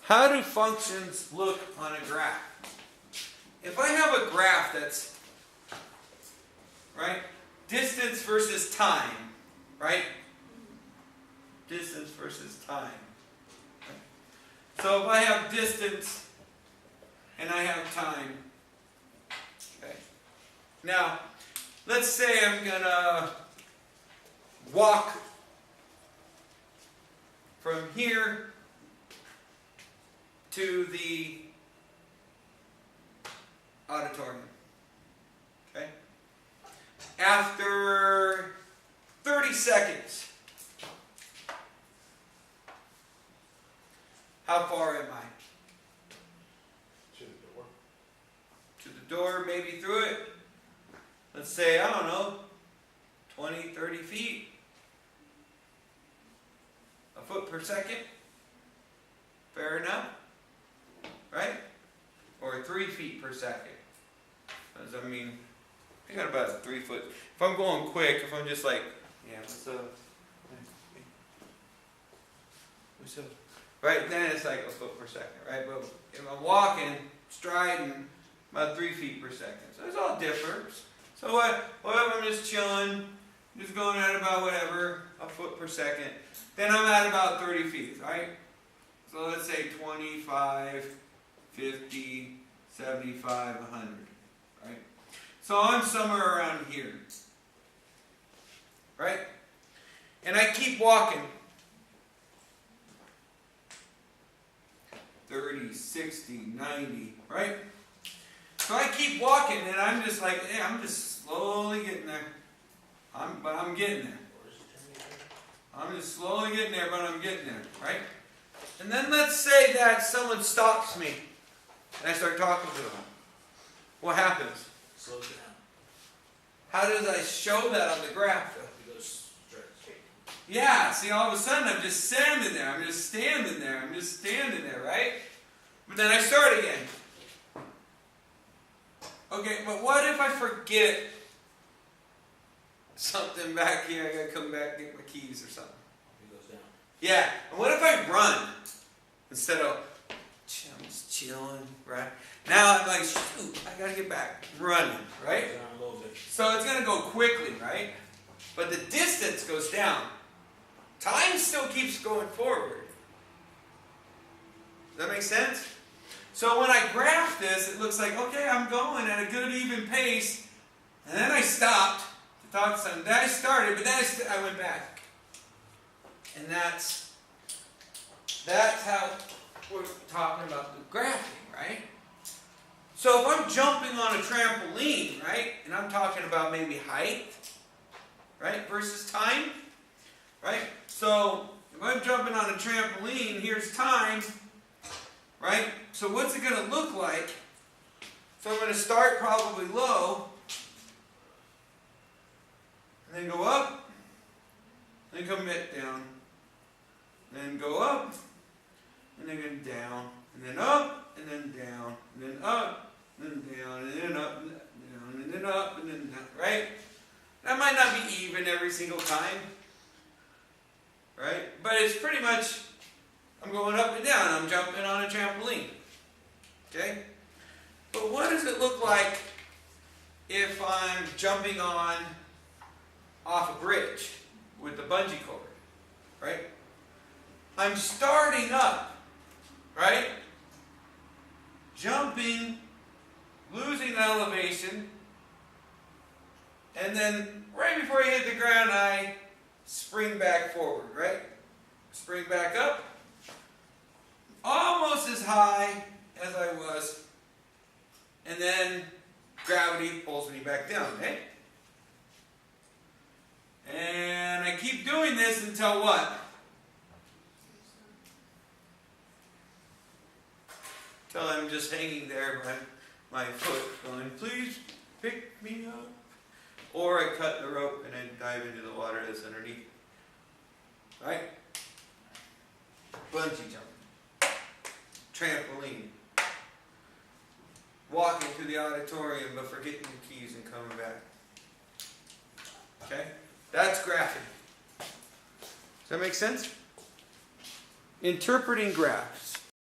How do functions look on a graph? If I have a graph that's, right, distance versus time, right? Distance versus time. Right? So if I have distance and I have time, okay. Now, let's say I'm going to walk from here to the auditorium. Okay? After 30 seconds, how far am I? To the door. To the door, maybe through it. Let's say, I don't know, 20, 30 feet. A foot per second. Fair enough. Right? Or 3 feet per second. Because, I mean, I got about 3 foot. If I'm going quick, if I'm just like, yeah, what's up? What's up? Right, then it's like a foot per second, right? But if I'm walking, striding, about 3 feet per second. So it's all different. So what if I'm just chilling, just going at about whatever, a foot per second. Then I'm at about 30 feet, right? So let's say 25, 50, 75, 100, right? So I'm somewhere around here, right? And I keep walking. 30, 60, 90, right? So I keep walking and I'm just like, hey, I'm just slowly getting there. But I'm getting there. I'm just slowly getting there, but I'm getting there, right? And then let's say that someone stops me and I start talking to them. What happens? Slow down. How does I show that on the graph? It goes straight. Yeah, see, all of a sudden I'm just standing there. I'm just standing there. I'm just standing there, right? But then I start again. Okay, but what if I forget something back here? I gotta come back and get my keys or something. It goes down. Yeah, and what if I run instead of I'm just chilling, right? Now I'm like, shoot, I gotta get back running, right? Down a little bit. So it's gonna go quickly, right? But the distance goes down. Time still keeps going forward. Does that make sense? So when I graph this, it looks like, okay, I'm going at a good even pace, and then I stopped to talk to someone. Then I started, but then I went back. And that's how we're talking about the graphing, right? So if I'm jumping on a trampoline, right, and I'm talking about maybe height, right, versus time, right? So if I'm jumping on a trampoline, here's time, right? So what's it going to look like? So I'm going to start probably low, and then go up, then come back down, then go up, and then go down, and then up, and then down, and then up, and then down, and then up, and then down, and then up, and then down, right? That might not be even every single time, right? But it's pretty much, I'm going up and down, I'm jumping on a trampoline, okay? But what does it look like if I'm jumping off a bridge with the bungee cord, right? I'm starting up, right? Jumping, losing the elevation, and then right before I hit the ground, I spring back forward, right? Spring back up, almost as high as I was, and then gravity pulls me back down, okay? And I keep doing this until what? Until I'm just hanging there by my foot going, please pick me up. Or I cut the rope and I dive into the water that's underneath. Right? Bungee jumping. Trampoline. Walking through the auditorium but forgetting your keys and coming back. Okay? That's graphing. Does that make sense? Interpreting graphs.